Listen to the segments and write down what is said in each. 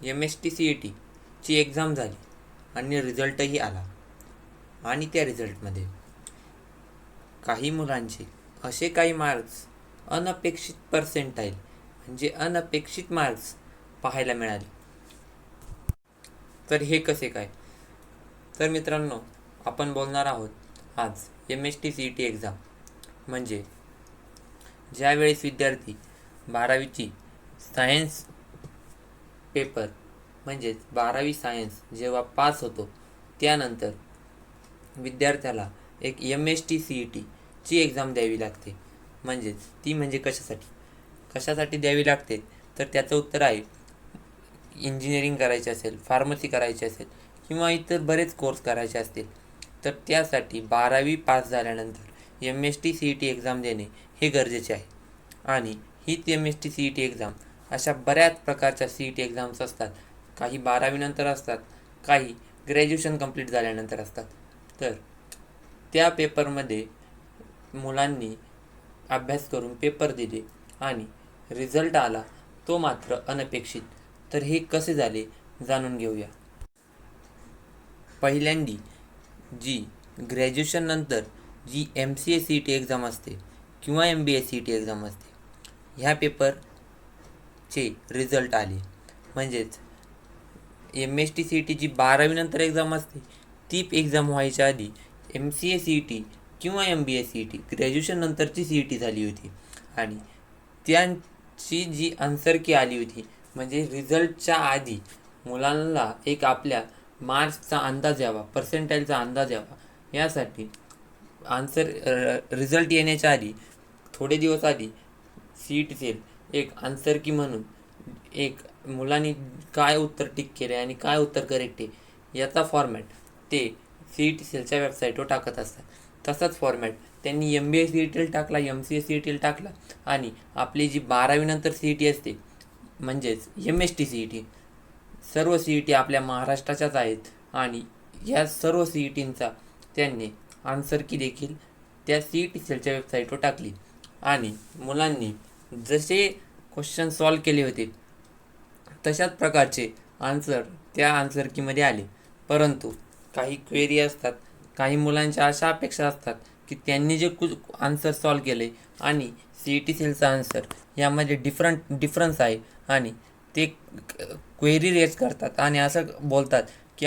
MST-CET exam झाली आणि रिझल्टही आला. आणि त्या रिझल्टमध्ये काही मुलांचे असे काही मार्क्स अनपेक्षित पर्सेंटाईल म्हणजे अनपेक्षित मार्क्स पाहायला मिळाले. तर हे कसे काय? तर मित्रांनो, आपण बोलणार आहोत आज MST-CET एक्झाम म्हणजे ज्यावेळेस विद्यार्थी 12वीची सायन्स पेपर म्हणजेच 12वी सायन्स जेव्हा पास होतो त्यानंतर विद्यार्थ्याला एक MST-CET एक्झाम द्यावी लागते. म्हणजेच ती म्हणजे कशासाठी द्यावी लागते? तर त्याचं उत्तर आहे इंजिनिअरिंग करायचे असेल, फार्मसी करायची असेल किंवा इतर बरेच कोर्स करायचे असतील तर त्यासाठी 12वी पास झाल्यानंतर MST-CET एक्झाम देणे हे गरजेचे आहे. आणि हीच MST-CET एक्झाम अशा बऱ्याच प्रकारच्या CET एक्झाम्स असतात. काही 12वी असतात, काही ग्रॅज्युएशन कंप्लीट झाल्यानंतर असतात. तर त्या पेपरमध्ये मुलांनी अभ्यास करून पेपर दिले आणि रिझल्ट आला तो मात्र अनपेक्षित. तर हे कसे झाले जाणून घेऊया. पहिल्यांदी जी ग्रॅज्युएशननंतर जी MCA-CET एक्झाम असते किंवा MBA-CET एक्झाम असते, ह्या पेपरचे रिझल्ट आले. म्हणजेच MST-CET जी 12वी एक्झाम असते ती एक्झाम व्हायच्या आधी MCA-CET किंवा MBA-CET ग्रॅज्युएशननंतरची CET झाली होती. आणि त्यांची जी आन्सर की आली होती म्हणजे रिझल्टच्या आधी मुलांना एक आपल्या मार्क्सचा अंदाज यावा, पर्सेंटाईलचा अंदाज यावा, यासाठी रिझल्ट येण्याच्या आधी थोडे दिवस आधी CET सेल एक आन्सर की म्हणून एक मुलांनी काय उत्तर टिक केले आणि काय उत्तर करेक्ट आहे याचा फॉर्मॅट ते CET सेलच्या वेबसाईटवर टाकत असतात. तसाच फॉर्मॅट त्यांनी MBA-CET टाकला, MCA-CET टाकला आणि आपली जी 12वी CET असते म्हणजेच MST-CET, सर्व CET आपल्या महाराष्ट्राच्याच आहेत आणि या सर्व CETंचा त्यांनी आन्सर की देखील त्या CET सेलच्या वेबसाईटवर टाकली. आणि मुलांनी जसे क्वेश्चन सॉल्व केले होते तशाच प्रकारचे आन्सर त्या आन्सर कीमध्ये आले. परंतु काही क्वेरी असतात, काही मुलांच्या अशा अपेक्षा असतात की त्यांनी जे आन्सर सॉल्व केले आणि CET सेलचा आन्सर यामध्ये डिफरन्स आहे आणि ते क्वेरी रेज करतात आणि असं बोलतात की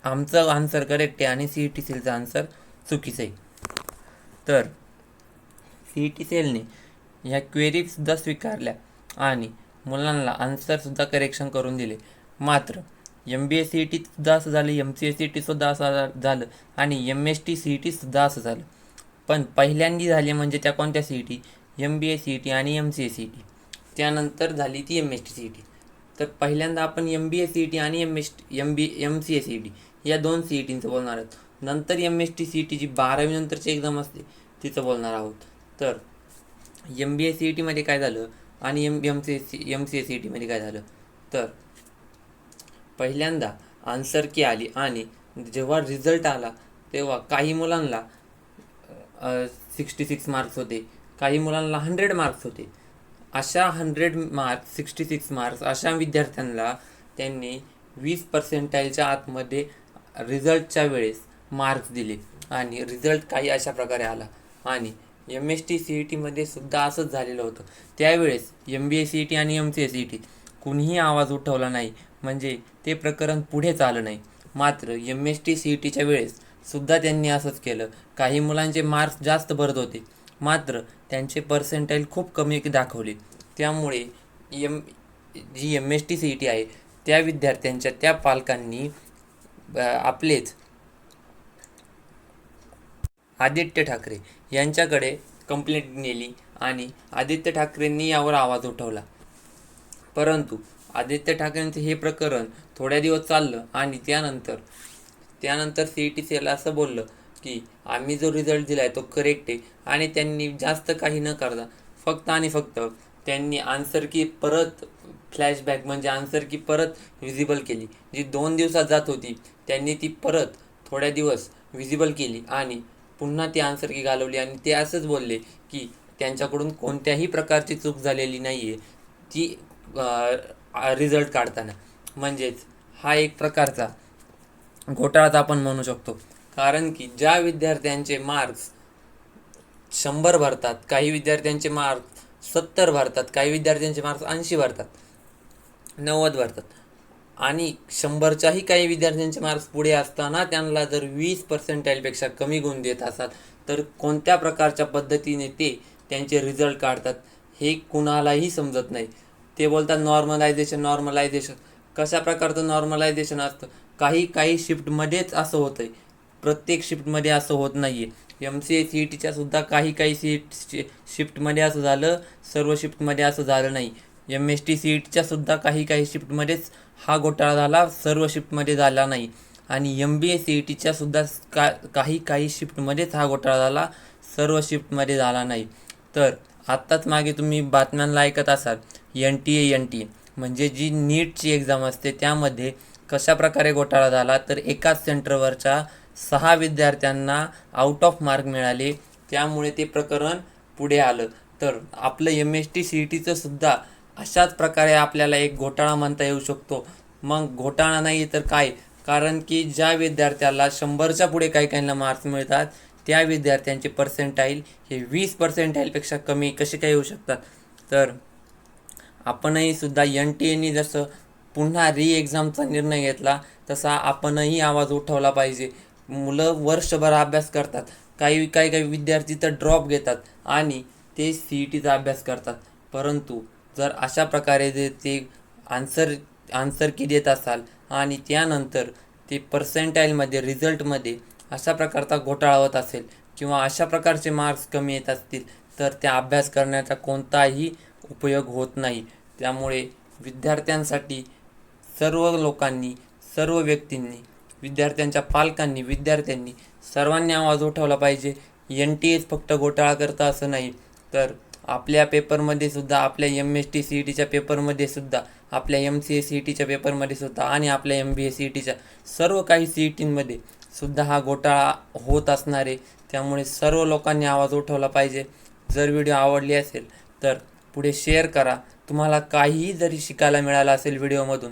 आमचं आन्सर करेक्ट आहे आणि CET सेलचं आन्सर चुकीचं आहे. तर CET सेलने ह्या क्वेरीसुद्धा स्वीकारल्या आणि मुलांना आन्सरसुद्धा करेक्शन करून दिले. मात्र MBA-CET सुद्धा असं झालं, MCA-CET सुद्धा असं झालं आणि MST-CET सुद्धा असं झालं. पण पहिल्यांदी झाले म्हणजे त्या कोणत्या CET? MBA-CET आणि MCA-CET. त्यानंतर झाली ती MST-CET. तर पहिल्यांदा आपण MBA-CET आणि MCA-CET या दोन CETंचं बोलणार आहोत. नंतर MST-CET जी 12वी एक्झाम असते तिचं बोलणार आहोत. तर MBA-CET काय झालं आणि MCA-CET काय झालं? तर पहिल्यांदा आन्सर की आली आणि जेव्हा रिझल्ट आला तेव्हा काही मुलांना 66 मार्क्स होते, काही मुलांना 100 मार्क्स होते. अशा 100 मार्क्स, 66 मार्क्स अशा विद्यार्थ्यांना त्यांनी 20% आतमध्ये रिझल्टच्या वेळेस मार्क्स दिले आणि रिझल्ट काही अशा प्रकारे आला. आणि MST-CET सुद्धा असंच झालेलं होतं. त्यावेळेस MBA-CET आणि MCA-CET कुणीही आवाज उठवला नाही, म्हणजे ते प्रकरण पुढे आलं नाही. मात्र MST-CETच्या वेळेस सुद्धा त्यांनी असंच केलं. काही मुलांचे मार्क्स जास्त भरत होते मात्र त्यांचे पर्सेंटाईल खूप कमी दाखवले. त्यामुळे जी MST-CET आहे त्या विद्यार्थ्यांच्या त्या पालकांनी आपलेच आदित्य ठाकरे यांच्याकडे कंप्लेंट नेली आणि आदित्य ठाकरेंनी यावर आवाज उठवला. परंतु आदित्य ठाकरेंचं हे प्रकरण थोड्या दिवस चाललं आणि त्यानंतर CET सेल असं बोललं की आम्ही जो रिझल्ट दिला आहे तो करेक्ट आहे. आणि त्यांनी जास्त काही न करता फक्त आणि फक्त त्यांनी आन्सर की परत फ्लॅशबॅक म्हणजे आन्सर की परत विजिबल केली. जी 2 दिवसात जात होती त्यांनी ती परत थोड्या दिवस विजिबल केली आणि पुन्हा ती आन्सर की घालवली. आणि ते असंच बोलले की त्यांच्याकडून कोणत्याही प्रकारची चूक झालेली नाही आहे. ती रिझल्ट काढताना. म्हणजेच हा एक प्रकारचा घोटाळाच आपण म्हणू शकतो. कारण की ज्या विद्यार्थ्यांचे मार्क्स 100 भरतात, काही विद्यार्थ्यांचे मार्क्स 70 भरतात, काही विद्यार्थ्यांचे मार्क्स 80 भरतात, 90 भरतात आणि 100च्याही काही विद्यार्थ्यांचे मार्क्स पुढे असताना त्यांना जर 20% कमी गुण देत असाल तर कोणत्या प्रकारच्या पद्धतीने ते त्यांचे रिझल्ट काढतात हे कुणालाही समजत नाही. ते बोलतात नॉर्मलायझेशन. कशा प्रकारचं नॉर्मलायझेशन असतं? काही शिफ्टमध्येच असं होतं आहे, प्रत्येक शिफ्टमध्ये असं होत नाही आहे. MCA CETच्या सुद्धा काही शिफ्टमध्ये असं झालं, सर्व शिफ्टमध्ये असं झालं नाही. MST CETच्या सुद्धा काही शिफ्टमध्येच हा घोटाळा झाला, सर्व शिफ्टमध्ये झाला नाही. आणि MBA CETच्या सुद्धा काही शिफ्टमध्येच हा घोटाळा झाला, सर्व शिफ्टमध्ये झाला नाही. तर आत्ताच मागे तुम्ही बातम्यांना ऐकत असाल NTA म्हणजे जी नीटची एक्झाम असते त्यामध्ये कशा प्रकारे घोटाळा झाला. तर एकाच सेंटरवरच्या 6 विद्यार्थ्यांना आउट ऑफ मार्क मिळाले, त्यामुळे ते प्रकरण पुढे आलं. तर आपलं MST CETचं सुद्धा अशाच प्रकारे आपल्याला एक घोटाळा म्हणता येऊ शकतो. मग घोटाळा नाही तर काय? कारण की ज्या विद्यार्थ्याला 100च्या पुढे काहींना मार्क्स मिळतात त्या विद्यार्थ्यांचे पर्सेंटाईल हे 20%पेक्षा कमी कसे काय येऊ शकतात. तर आपणही सुद्धा NTAने जसं पुन्हा एक्झामचा निर्णय घेतला तसा आपणही आवाज उठवला पाहिजे. मुलं वर्षभर अभ्यास करतात, काही विद्यार्थी तर ड्रॉप घेतात आणि ते CETचा अभ्यास करतात. परंतु जर अशा प्रकारे ते आन्सर की देत असाल आणि त्यानंतर ते पर्सेंटाईलमध्ये रिझल्टमध्ये अशा प्रकारचा घोटाळा होत असेल किंवा अशा प्रकारचे मार्क्स कमी येत असतील तर त्या अभ्यास करण्याचा कोणताही उपयोग होत नाही. त्यामुळे विद्यार्थ्यांसाठी सर्व लोकांनी, सर्व व्यक्तींनी, विद्यार्थ्यांच्या पालकांनी, विद्यार्थ्यांनी सर्वांनी आवाज उठवला पाहिजे. NTAच फक्त घोटाळा करतं असं नाही, तर आपल्या पेपरमध्ये सुद्धा, आपल्या MST CETच्या पेपरमध्ये सुद्धा, आपल्या MCA CETच्या पेपरमध्ये सुद्धा आणि आपल्या MBA CETच्या सर्व काही CETमध्ये सुद्धा हा घोटाळा होत असणार आहे. त्यामुळे सर्व लोकांनी आवाज उठवला पाहिजे. जर व्हिडिओ आवडली असेल तर पुढे शेअर करा. तुम्हाला काहीही जरी शिकायला मिळालं असेल व्हिडिओमधून